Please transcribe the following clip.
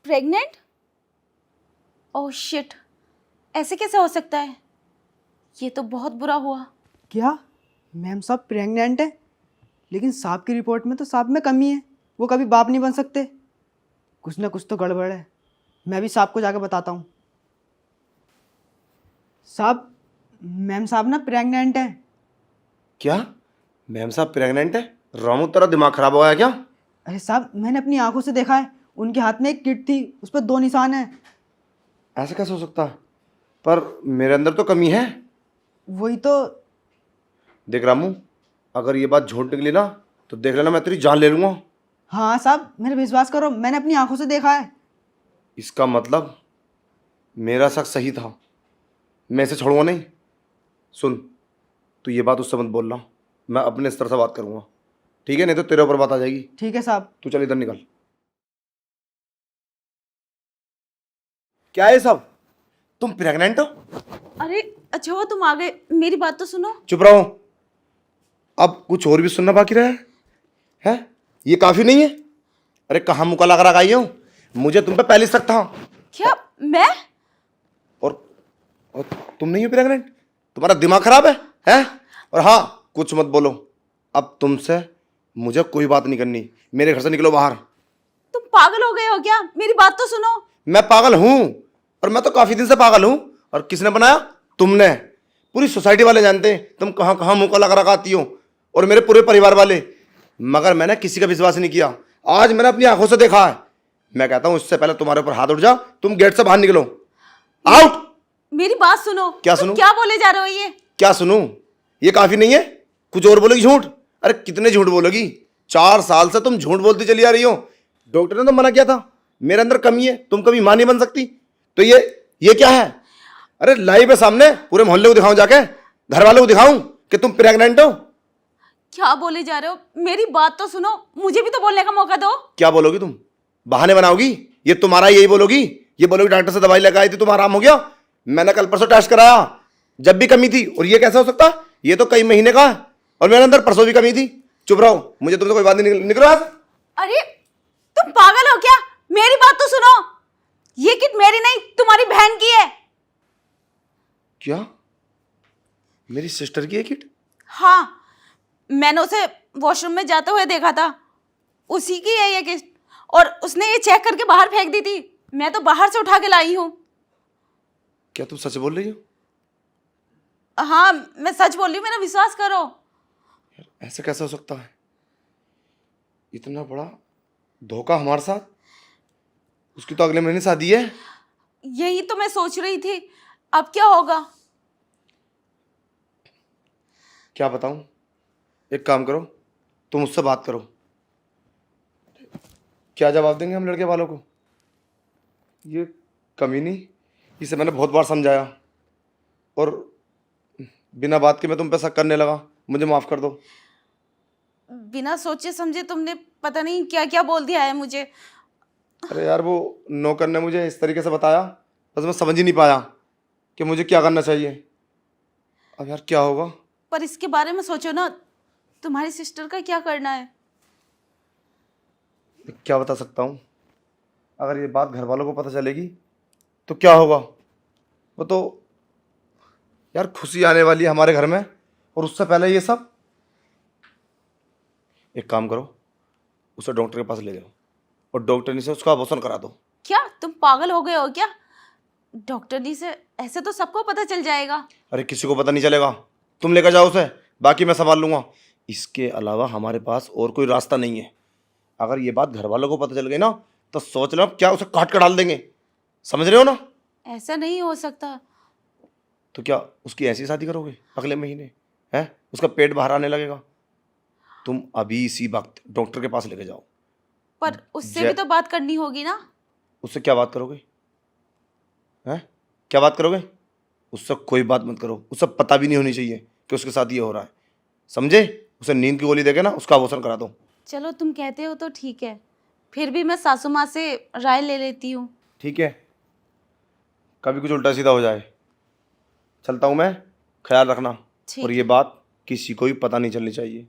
Pregnant? Oh shit, ऐसे कैसे हो सकता है? ये तो बहुत बुरा हुआ। क्या मैम साहब प्रेग्नेंट है? लेकिन साहब की रिपोर्ट में तो साहब में कमी है, वो कभी बाप नहीं बन सकते। कुछ ना कुछ तो गड़बड़ है। मैं भी साहब को जाकर बताता हूँ। साहब, मैम साहब ना प्रेग्नेंट है। क्या मैम साहब प्रेग्नेंट है? रामू तेरा दिमाग खराब हो गया क्या? अरे साहब, मैंने अपनी आंखों से देखा है। उनके हाथ में एक किट थी, उस पर 2 निशान हैं। ऐसे कैसे हो सकता है? पर मेरे अंदर तो कमी है। वही तो। देख रामू, अगर ये बात झूठ निकली ना तो देख लेना मैं तेरी जान ले लूंगा। हाँ साहब, मेरे विश्वास करो, मैंने अपनी आंखों से देखा है। इसका मतलब मेरा शक सही था। मैं इसे छोड़ूंगा नहीं। सुन, तू ये बात उससे मत बोलना, मैं अपने स्तर से बात करूंगा, ठीक है? नहीं तो तेरे ऊपर बात आ जाएगी। ठीक है साहब। तू चल इधर निकल। क्या है सब? तुम प्रेग्नेंट हो? अरे अच्छा हुआ तुम आ गए, मेरी बात तो सुनो। चुप रहो। अब कुछ और भी सुनना बाकी रहा है? ये काफी नहीं है? अरे कहाँ मुका लगा रखा आई हो? मुझे तुम पे पहले शक था। क्या मैं? और तुम नहीं हो प्रेग्नेंट? तुम्हारा दिमाग खराब है? और हाँ, कुछ मत बोलो। अब तुमसे मुझे कोई बात नहीं करनी। मेरे घर से निकलो बाहर। तुम पागल हो गए हो क्या? मेरी बात तो सुनो। मैं पागल हूं, और मैं तो काफी दिन से पागल हूं। और किसने बनाया? तुमने। पूरी सोसाइटी वाले जानते हैं तुम कहां कहां मुंह को लगा रखाती हो, और मेरे पूरे परिवार वाले। मगर मैंने किसी का विश्वास नहीं किया। आज मैंने अपनी आंखों से देखा है। मैं कहता हूं इससे पहले तुम्हारे ऊपर हाथ उठ जा। तुम गेट से बाहर निकलो। आउट। मेरी बात सुनो। क्या तुम सुनूं? क्या बोले जा रहे हो ये? क्या सुनूं? ये काफी नहीं है? कुछ और बोलोगी? झूठ? अरे कितने झूठ बोलोगी? 4 साल से तुम झूठ बोलती चली आ रही हो। डॉक्टर ने तो मना किया था, मेरे अंदर कमी है, तुम कभी मां नहीं बन सकती। तो ये क्या है? अरे लाइव है सामने, पूरे मोहल्ले को दिखाऊं जाके, घर वालों को दिखाऊं कि तुम प्रेग्नेंट हो? क्या बोले जा रहे हो? मेरी बात तो सुनो, मुझे भी तो बोलने का मौका दो। क्या बोलोगी तुम? बहाने बनाओगी? ये तुम्हारा यही बोलोगी? ये बोलोगी डॉक्टर से दवाई लगाई थी, तुम आराम हो गया? मैंने कल परसों टेस्ट कराया, जब भी कमी थी। और ये कैसे हो सकता? ये तो कई महीने का है, और मेरे अंदर परसों भी कमी थी। चुप रहो, मुझे तुमसे कोई बात नहीं। निकलो यहाँ से। अरे तुम पागल हो क्या? मेरी बात तो सुनो। ये किट मेरी नहीं, तुम्हारी बहन की है। क्या? मेरी सिस्टर की है किट? हाँ, मैंने उसे वॉशरूम में जाते हुए देखा था। उसी की है ये किट, और उसने ये चेक करके बाहर फेंक दी थी। मैं तो बाहर से उठा के लाई हूँ। क्या तुम सच बोल रही हो? हाँ, मैं सच बोल रही हूँ, मेरा विश्वास करो। यार ऐसा कैसे हो सकता है? इतना बड़ा धोखा हमारे साथ। उसकी तो अगले महीने शादी है। यही तो मैं सोच रही थी, अब क्या होगा? क्या बताऊं? एक काम करो, तुम उससे बात करो। क्या जवाब देंगे हम लड़के वालों को? ये कमीनी, इसे मैंने बहुत बार समझाया, और बिना बात के मैं तुम पे शक करने लगा। मुझे माफ कर दो। बिना सोचे समझे तुमने पता नहीं क्या क्या बोल दिया है मुझे। अरे यार, वो नौकर ने मुझे इस तरीके से बताया, बस मैं समझ ही नहीं पाया कि मुझे क्या करना चाहिए। अब यार क्या होगा? पर इसके बारे में सोचो ना, तुम्हारी सिस्टर का क्या करना है? मैं क्या बता सकता हूँ? अगर ये बात घर वालों को पता चलेगी तो क्या होगा? वो तो यार खुशी आने वाली है हमारे घर में, और उससे पहले ये सब। एक काम करो, उसे डॉक्टर के पास ले जाओ, और डॉक्टर से उसका अबॉर्शन करा दो। क्या तुम पागल हो गए हो क्या? डॉक्टर जी से ऐसे तो सबको पता चल जाएगा। अरे किसी को पता नहीं चलेगा। तुम लेकर जाओ उसे, बाकी मैं संभाल लूंगा। इसके अलावा हमारे पास और कोई रास्ता नहीं है। अगर ये बात घर वालों को पता चल गई ना तो सोच लो क्या उसे काट कर डाल देंगे। समझ रहे हो ना? ऐसा नहीं हो सकता। तो क्या उसकी ऐसी शादी करोगे अगले महीने? हैं? उसका पेट बाहर आने लगेगा। तुम अभी इसी वक्त डॉक्टर के पास लेके जाओ। पर उससे भी तो बात करनी होगी ना। उससे क्या बात करोगे? हैं? क्या बात करोगे? उससे कोई बात मत करो। उससे पता भी नहीं होनी चाहिए कि उसके साथ ये हो रहा है। समझे? उसे नींद की गोली देके ना उसका अबॉर्शन करा दो। चलो तुम कहते हो तो ठीक है, फिर भी मैं सासू माँ से राय ले लेती हूँ। ठीक है, कभी कुछ उल्टा सीधा हो जाए। चलता हूँ मैं, ख्याल रखना। ठीक और ये बात किसी को भी पता नहीं चलनी चाहिए।